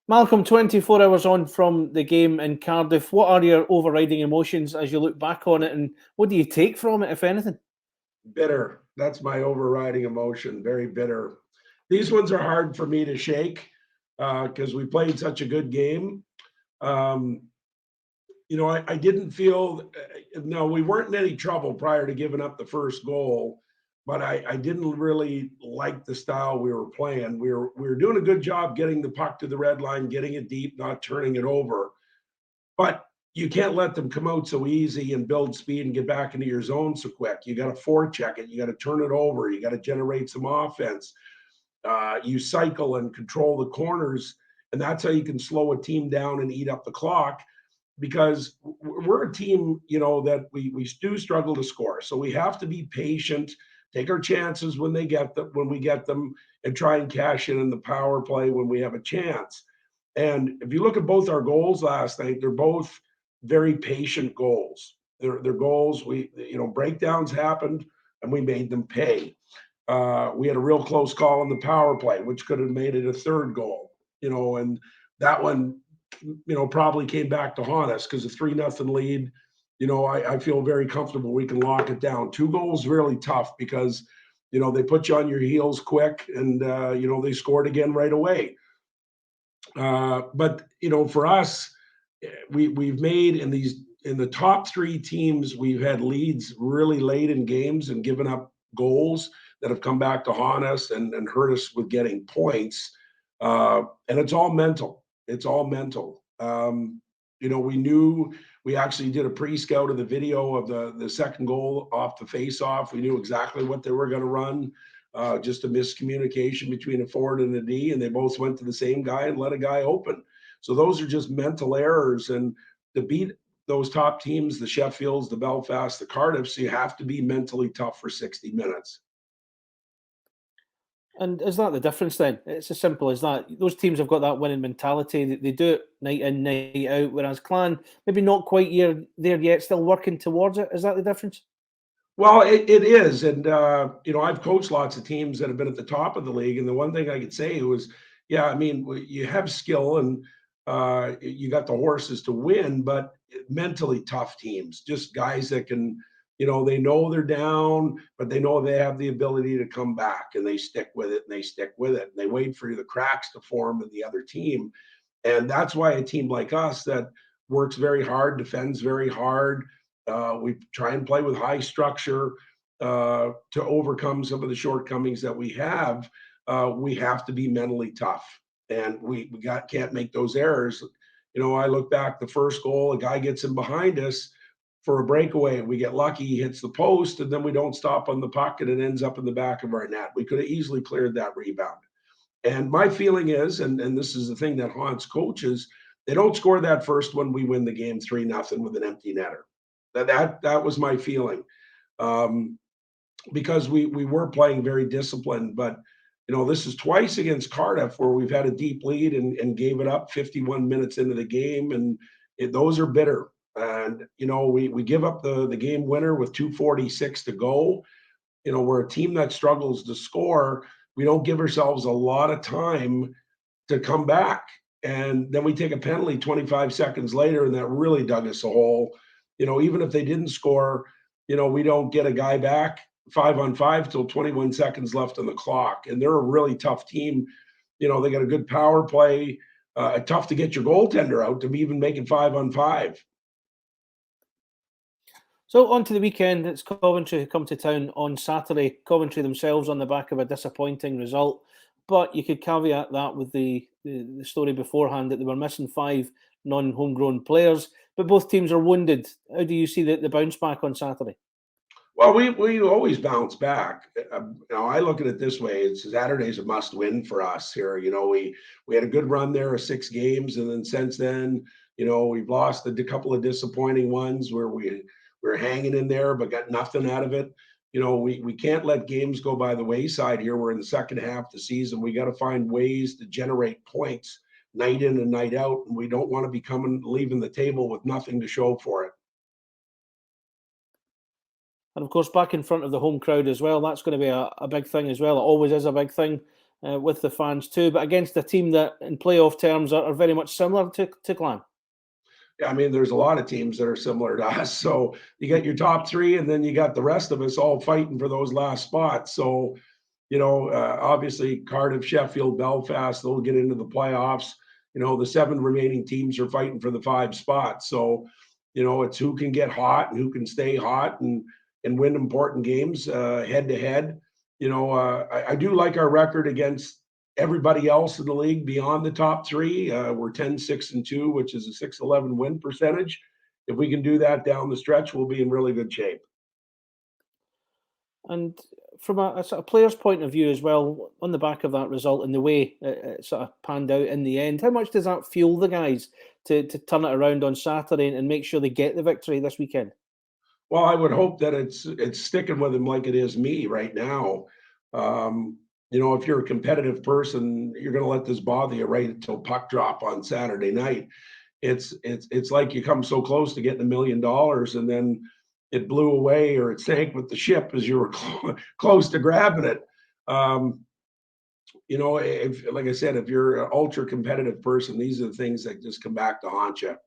Malcolm, 24 hours on from the game in Cardiff, what are your overriding emotions as you look back on it, and what do you take from it, if anything? Bitter. That's my overriding emotion. Very bitter. These ones are hard for me to shake because we played such a good game. Um, I didn't feel, no, we weren't in any trouble prior to giving up the first goal, but I didn't really like the style we were playing. We were doing a good job getting the puck to the red line, getting it deep, not turning it over. But you can't let them come out so easy and build speed and get back into your zone so quick. You got to forecheck it. You got to turn it over. You got to generate some offense. You cycle and control the corners, and that's how you can slow a team down and eat up the clock. Because we're a team, that we do struggle to score. So we have to be patient, take our chances when we get them, and try and cash in the power play when we have a chance. And if you look at both our goals last night, they're both very patient goals. They're goals. Breakdowns happened and we made them pay. We had a real close call on the power play, which could have made it a third goal. And that one, probably came back to haunt us because a 3-0 lead. I feel very comfortable we can lock it down. 2 goals really tough because they put you on your heels quick, and they scored again right away. But for us, we've made in the top 3 teams, we've had leads really late in games and given up goals that have come back to haunt us and hurt us with getting points. And it's all mental. It's all mental. We actually did a pre-scout of the video of the second goal off the face-off. We knew exactly what they were going to run. Just a miscommunication between a forward and a D, and they both went to the same guy and let a guy open. So those are just mental errors. And to beat those top teams, the Sheffields, the Belfast, the Cardiffs, you have to be mentally tough for 60 minutes. And is that the difference then? It's as simple as that. Those teams have got that winning mentality. They do it night in, night out, whereas Clan, maybe not quite there yet, still working towards it. Is that the difference? Well, it is. And, I've coached lots of teams that have been at the top of the league. And the one thing I could say was, yeah, I mean, you have skill and you got the horses to win, but mentally tough teams, just guys that can, they know they're down, but they know they have the ability to come back, and they stick with it and they stick with it. And they wait for the cracks to form in the other team. And that's why a team like us that works very hard, defends very hard, we try and play with high structure to overcome some of the shortcomings that we have. We have to be mentally tough, and we can't make those errors. I look back, the first goal, a guy gets in behind us for a breakaway. We get lucky, he hits the post, and then we don't stop on the puck, and it ends up in the back of our net. We could have easily cleared that rebound. And my feeling is, and this is the thing that haunts coaches, they don't score that first one, we win the game 3-0 with an empty netter. That was my feeling, because we were playing very disciplined. But this is twice against Cardiff where we've had a deep lead and gave it up 51 minutes into the game, and those are bitter. And we give up the game winner with 2:46 to go. We're a team that struggles to score. We don't give ourselves a lot of time to come back. And then we take a penalty 25 seconds later, and that really dug us a hole. Even if they didn't score, we don't get a guy back 5-on-5 till 21 seconds left on the clock. And they're a really tough team. They got a good power play. Tough to get your goaltender out to be even making 5-on-5. So on to the weekend. It's Coventry who come to town on Saturday. Coventry themselves on the back of a disappointing result. But you could caveat that with the story beforehand that they were missing 5 non-homegrown players. But both teams are wounded. How do you see the bounce back on Saturday? Well, we always bounce back. I look at it this way: Saturday's a must-win for us here. We had a good run there of 6 games, and then since then, we've lost a couple of disappointing ones where we're hanging in there but got nothing out of it. We can't let games go by the wayside here. We're in the second half of the season. We got to find ways to generate points night in and night out, and we don't want to be leaving the table with nothing to show for it. And of course, back in front of the home crowd as well. That's going to be a big thing as well. It always is a big thing. with the fans too, but against a team that in playoff terms are very much similar to Clan. I mean, there's a lot of teams that are similar to us. So you got your top three, and then you got the rest of us all fighting for those last spots. So, obviously Cardiff, Sheffield, Belfast, they'll get into the playoffs. The 7 remaining teams are fighting for the 5 spots. So, it's who can get hot and who can stay hot and win important games head to head. I do like our record against everybody else in the league beyond the top 3. We're 10-6-2, which is a 6-11 win percentage. If we can do that down the stretch, we'll be in really good shape. And from a sort of player's point of view as well, on the back of that result and the way it sort of panned out in the end, how much does that fuel the guys to turn it around on Saturday and make sure they get the victory this weekend? Well, I would hope that it's sticking with them like it is me right now. If you're a competitive person, you're going to let this bother you right until puck drop on Saturday night. It's like you come so close to getting $1 million and then it blew away or it sank with the ship as you were close to grabbing it. If, like I said, if you're an ultra competitive person, these are the things that just come back to haunt you.